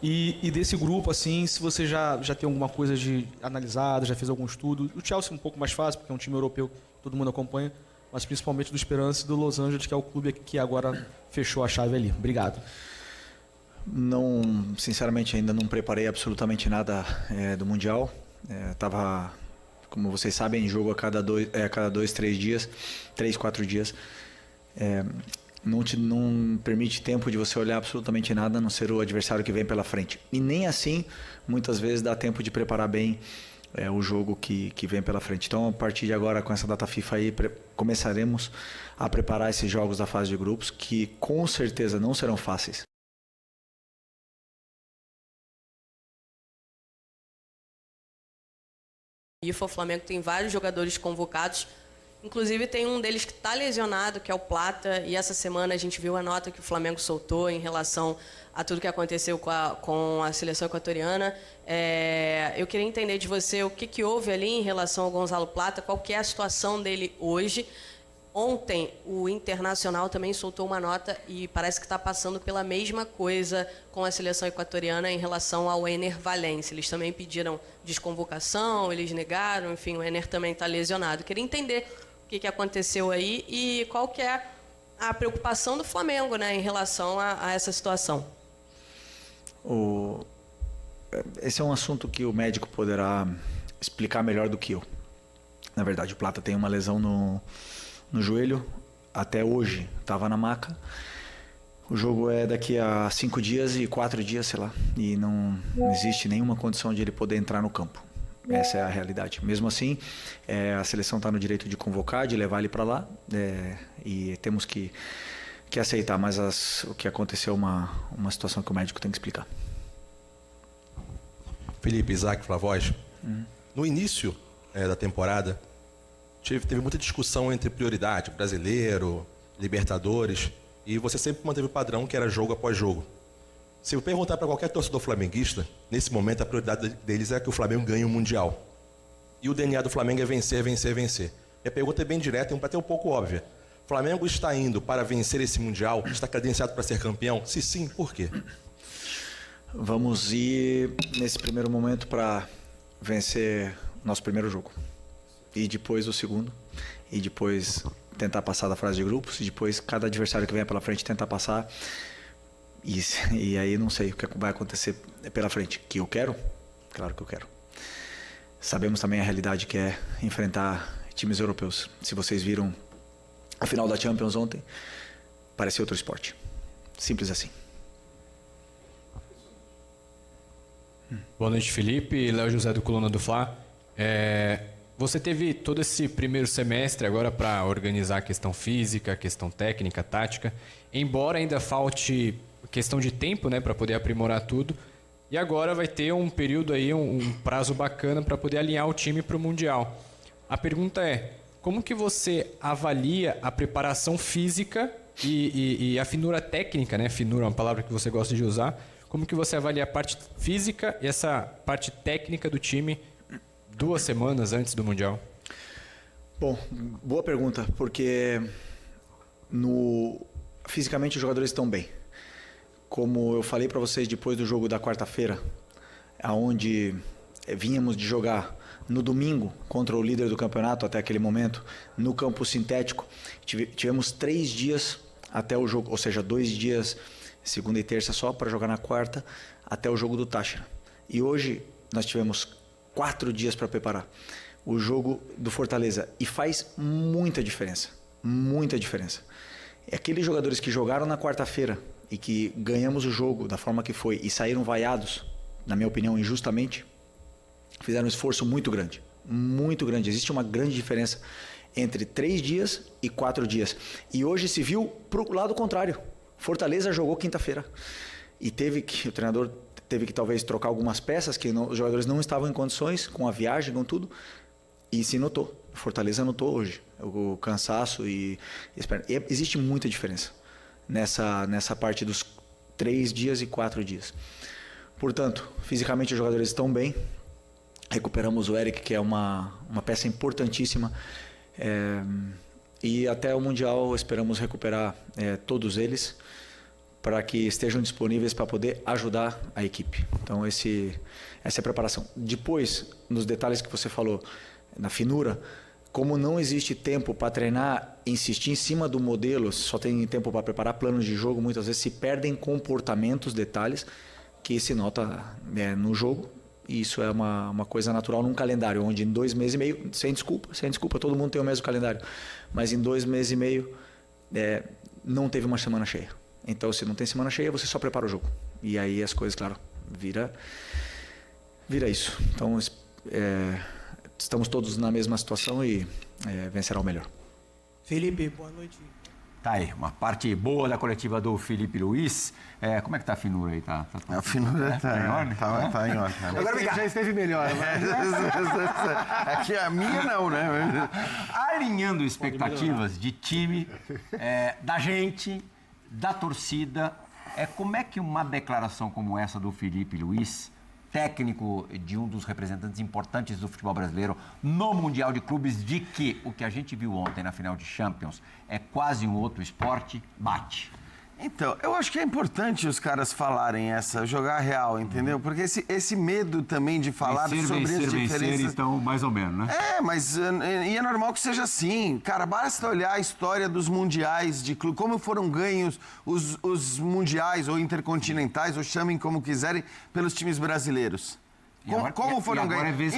Speaker 13: E desse grupo, assim, se você já tem alguma coisa de analisada, já fez algum estudo. O Chelsea é um pouco mais fácil, porque é um time europeu que todo mundo acompanha, mas principalmente do Esperance e do Los Angeles, que é o clube que agora fechou a chave ali. Obrigado.
Speaker 12: Não, sinceramente, ainda não preparei absolutamente nada do Mundial. Tava, como vocês sabem, em jogo a cada 3 dias, 3, 4 dias. Não permite tempo de você olhar absolutamente nada, a não ser o adversário que vem pela frente. E nem assim, muitas vezes, dá tempo de preparar bem o jogo que vem pela frente. Então, a partir de agora, com essa data FIFA aí, começaremos a preparar esses jogos da fase de grupos, que com certeza não serão fáceis.
Speaker 14: O Flamengo tem vários jogadores convocados, inclusive tem um deles que está lesionado, que é o Plata, e essa semana a gente viu a nota que o Flamengo soltou em relação a tudo que aconteceu com a seleção equatoriana. Eu queria entender de você o que houve ali em relação ao Gonzalo Plata, qual que é a situação dele hoje. Ontem, o Internacional também soltou uma nota e parece que está passando pela mesma coisa com a seleção equatoriana em relação ao Ener Valencia. Eles também pediram desconvocação, eles negaram, enfim, o Ener também está lesionado. Queria entender o que aconteceu aí e qual que é a preocupação do Flamengo, né, em relação a essa situação.
Speaker 12: Esse é um assunto que o médico poderá explicar melhor do que eu. Na verdade, o Plata tem uma lesão no joelho, até hoje estava na maca. O jogo é daqui a 5 dias e 4 dias, sei lá, e não existe nenhuma condição de ele poder entrar no campo. Essa é a realidade. Mesmo assim, a seleção está no direito de convocar, de levar ele para lá, e temos que aceitar, mas o que aconteceu é uma situação que o médico tem que explicar.
Speaker 15: Felipe, Isaac, Flavoz, no início da temporada, teve muita discussão entre prioridade, brasileiro, Libertadores, e você sempre manteve o padrão que era jogo após jogo. Se eu perguntar para qualquer torcedor flamenguista, nesse momento a prioridade deles é que o Flamengo ganhe o Mundial. E o DNA do Flamengo é vencer, vencer, vencer. Minha pergunta é bem direta e até um pouco óbvia. O Flamengo está indo para vencer esse Mundial? Está credenciado para ser campeão? Se sim, por quê?
Speaker 12: Vamos ir, nesse primeiro momento, para vencer nosso primeiro jogo. E depois o segundo, e depois tentar passar da fase de grupos, e depois cada adversário que venha pela frente tentar passar, e aí não sei o que vai acontecer pela frente. Que eu quero? Claro que eu quero. Sabemos também a realidade que é enfrentar times europeus. Se vocês viram a final da Champions ontem, parecia outro esporte. Simples assim.
Speaker 16: Boa noite, Felipe. Léo José do Coluna do Fla. Você teve todo esse primeiro semestre agora para organizar a questão física, a questão técnica, tática, embora ainda falte questão de tempo, né, para poder aprimorar tudo. E agora vai ter um período aí, um prazo bacana para poder alinhar o time para o Mundial. A pergunta é, como que você avalia a preparação física e a finura técnica, né? Finura é uma palavra que você gosta de usar. Como que você avalia a parte física e essa parte técnica do time 2 semanas antes do Mundial?
Speaker 12: Bom, boa pergunta, porque fisicamente os jogadores estão bem. Como eu falei para vocês depois do jogo da quarta-feira, aonde vínhamos de jogar no domingo contra o líder do campeonato até aquele momento, no campo sintético, tivemos 3 dias até o jogo, ou seja, 2 dias, segunda e terça só, para jogar na quarta, até o jogo do Táchira. E hoje nós tivemos 4 dias para preparar o jogo do Fortaleza, e faz muita diferença, muita diferença. Aqueles jogadores que jogaram na quarta-feira e que ganhamos o jogo da forma que foi e saíram vaiados, na minha opinião, injustamente, fizeram um esforço muito grande, muito grande. Existe uma grande diferença entre 3 dias e 4 dias. E hoje se viu para o lado contrário. Fortaleza jogou quinta-feira e o treinador teve que talvez trocar algumas peças que os jogadores não estavam em condições, com a viagem, com tudo, e se notou. Fortaleza notou hoje o cansaço e existe muita diferença nessa parte dos 3 dias e 4 dias. Portanto, fisicamente os jogadores estão bem. Recuperamos o Eric, que é uma peça importantíssima. E até o Mundial esperamos recuperar todos eles para que estejam disponíveis para poder ajudar a equipe. Então essa é a preparação. Depois, nos detalhes que você falou, na finura, como não existe tempo para treinar, insistir em cima do modelo, só tem tempo para preparar planos de jogo, muitas vezes se perdem comportamentos, detalhes que se nota no jogo. E isso é uma coisa natural num calendário, onde em 2 meses e meio, sem desculpa, todo mundo tem o mesmo calendário, mas em 2 meses e meio não teve uma semana cheia. Então, se não tem semana cheia, você só prepara o jogo. E aí as coisas, claro, vira isso. Então, estamos todos na mesma situação e vencerá o melhor.
Speaker 11: Felipe, boa noite. Tá aí, uma parte boa da coletiva do Felipe Luiz. Como é que tá a finura aí?
Speaker 4: A finura tá em ordem? Tá em ordem.
Speaker 10: Agora já esteve melhor.
Speaker 4: Aqui a minha não, né?
Speaker 11: Alinhando expectativas de time, da gente, da torcida, como é que uma declaração como essa do Felipe Luiz, técnico de um dos representantes importantes do futebol brasileiro no Mundial de Clubes, de que o que a gente viu ontem na final de Champions é quase um outro esporte, bate?
Speaker 4: Então, eu acho que é importante os caras falarem jogar real, entendeu? Porque esse medo também de falar sobre as diferenças...
Speaker 11: então, mais ou menos, né?
Speaker 4: Mas é normal que seja assim. Cara, basta olhar a história dos mundiais de clube, como foram ganhos os mundiais ou intercontinentais, ou chamem como quiserem, pelos times brasileiros. Como foram ganhos?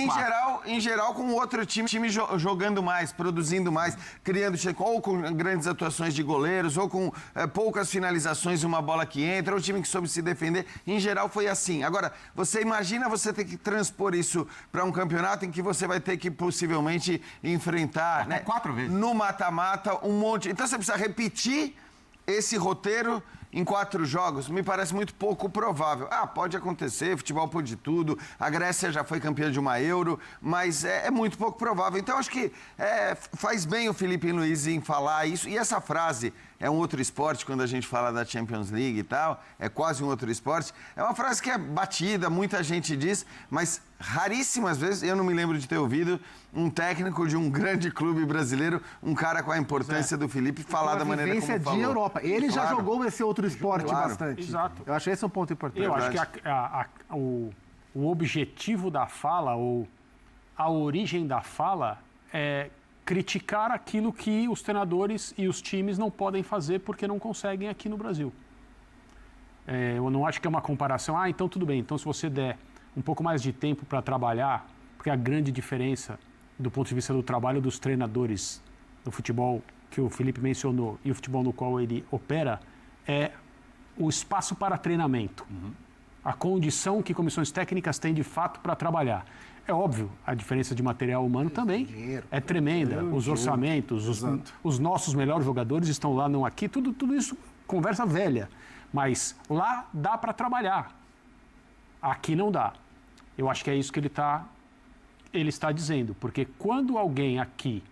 Speaker 4: Em geral, com outro time jogando mais, produzindo mais, criando, ou com grandes atuações de goleiros, ou com poucas finalizações e uma bola que entra, ou time que soube se defender. Em geral, foi assim. Agora, você imagina você ter que transpor isso para um campeonato em que você vai ter que possivelmente enfrentar...
Speaker 11: Até 4 vezes.
Speaker 4: No mata-mata, um monte... Então, você precisa repetir esse roteiro em 4 jogos, me parece muito pouco provável. Pode acontecer, futebol pode tudo, a Grécia já foi campeã de uma Euro, mas é muito pouco provável. Então, acho que faz bem o Felipe Luiz em falar isso. E essa frase, é um outro esporte, quando a gente fala da Champions League e tal, é quase um outro esporte. É uma frase que é batida, muita gente diz, mas raríssimas vezes, eu não me lembro de ter ouvido um técnico de um grande clube brasileiro, um cara com a importância do Felipe, falar da maneira como falou.
Speaker 10: De Europa. Ele já jogou esse outro esporte bastante.
Speaker 8: Exato.
Speaker 10: Eu acho esse um ponto importante.
Speaker 8: Eu acho que o objetivo da fala, ou a origem da fala, é criticar aquilo que os treinadores e os times não podem fazer porque não conseguem aqui no Brasil. Eu não acho que é uma comparação, então tudo bem, então se você der um pouco mais de tempo para trabalhar, porque a grande diferença do ponto de vista do trabalho dos treinadores no futebol que o Felipe mencionou e o futebol no qual ele opera é o espaço para treinamento, a condição que comissões técnicas têm de fato para trabalhar. É óbvio, a diferença de material humano também é tremenda. Os orçamentos, os nossos melhores jogadores estão lá, não aqui. Tudo isso, conversa velha. Mas lá dá para trabalhar. Aqui não dá. Eu acho que é isso que ele está dizendo. Porque quando alguém aqui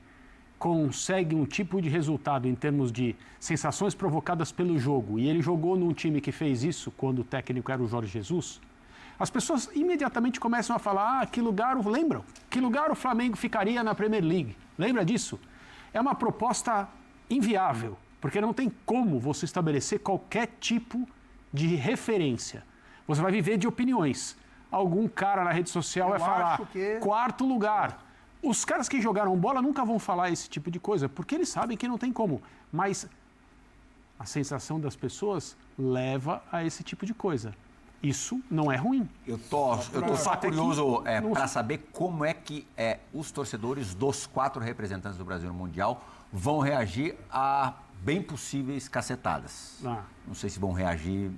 Speaker 8: consegue um tipo de resultado em termos de sensações provocadas pelo jogo, e ele jogou num time que fez isso quando o técnico era o Jorge Jesus, as pessoas imediatamente começam a falar, lembram? Que lugar o Flamengo ficaria na Premier League? Lembra disso? É uma proposta inviável, porque não tem como você estabelecer qualquer tipo de referência. Você vai viver de opiniões. Algum cara na rede social vai falar, 4º lugar. Os caras que jogaram bola nunca vão falar esse tipo de coisa, porque eles sabem que não tem como. Mas a sensação das pessoas leva a esse tipo de coisa. Isso não é ruim.
Speaker 11: Eu tô só curioso para saber como é que os torcedores dos 4 representantes do Brasil no Mundial vão reagir a bem possíveis cacetadas. Não sei se vão reagir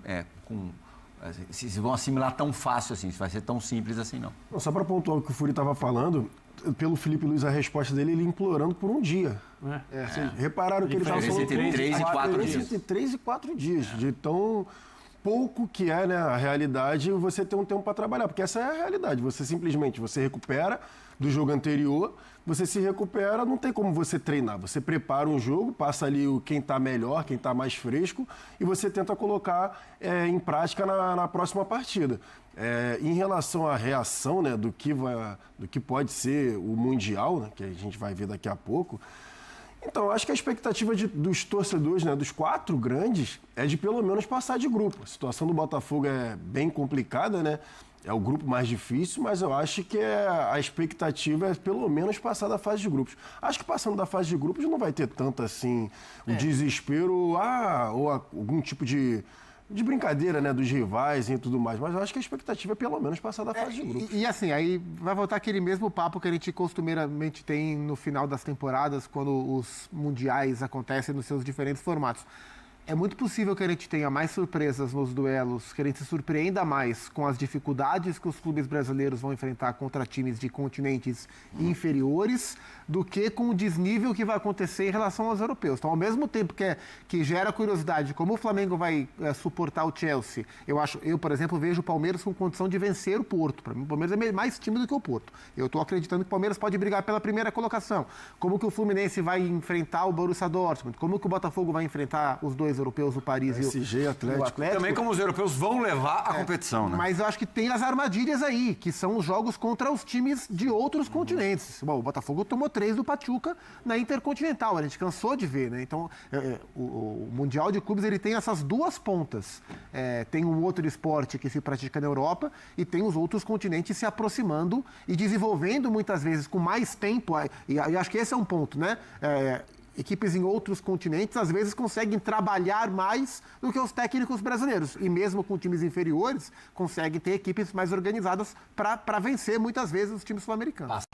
Speaker 11: se vão assimilar tão fácil assim, se vai ser tão simples assim, não.
Speaker 5: Só para pontuar o que o Furi estava falando, pelo Felipe Luiz, a resposta dele, ele implorando por um dia. Repararam que ele estava falando
Speaker 11: entre 3 e 4 dias.
Speaker 5: Entre 3 e 4 dias, de tão pouco que é, né, a realidade, você ter um tempo para trabalhar, porque essa é a realidade. Você simplesmente recupera, do jogo anterior, você se recupera, não tem como você treinar. Você prepara um jogo, passa ali quem está melhor, quem está mais fresco, e você tenta colocar em prática na próxima partida. Em relação à reação, né, do que pode ser o Mundial, né, que a gente vai ver daqui a pouco, então, acho que a expectativa dos torcedores, né, dos 4 grandes, é de pelo menos passar de grupo. A situação do Botafogo é bem complicada, né? É o grupo mais difícil, mas eu acho que a expectativa é pelo menos passar da fase de grupos. Acho que passando da fase de grupos não vai ter tanto assim o desespero ou algum tipo de brincadeira, né, dos rivais e tudo mais, mas eu acho que a expectativa é pelo menos passar da fase de grupos.
Speaker 10: E assim, aí vai voltar aquele mesmo papo que a gente costumeiramente tem no final das temporadas, quando os mundiais acontecem nos seus diferentes formatos. É muito possível que a gente tenha mais surpresas nos duelos, que a gente se surpreenda mais com as dificuldades que os clubes brasileiros vão enfrentar contra times de continentes inferiores, do que com o desnível que vai acontecer em relação aos europeus. Então, ao mesmo tempo que gera curiosidade como o Flamengo vai suportar o Chelsea, eu, por exemplo, vejo o Palmeiras com condição de vencer o Porto. Para mim, o Palmeiras é mais time do que o Porto. Eu estou acreditando que o Palmeiras pode brigar pela primeira colocação. Como que o Fluminense vai enfrentar o Borussia Dortmund? Como que o Botafogo vai enfrentar os dois europeus, o Paris e o Atlético?
Speaker 11: Também como os europeus vão levar a competição, né?
Speaker 10: Mas eu acho que tem as armadilhas aí, que são os jogos contra os times de outros continentes. Bom, o Botafogo tomou 3 do Pachuca na Intercontinental, a gente cansou de ver, né? Então, o Mundial de Clubes, ele tem essas duas pontas. Tem um outro esporte que se pratica na Europa e tem os outros continentes se aproximando e desenvolvendo muitas vezes com mais tempo, e acho que esse é um ponto, né? Equipes em outros continentes, às vezes, conseguem trabalhar mais do que os técnicos brasileiros. E mesmo com times inferiores, conseguem ter equipes mais organizadas para vencer, muitas vezes, os times sul-americanos.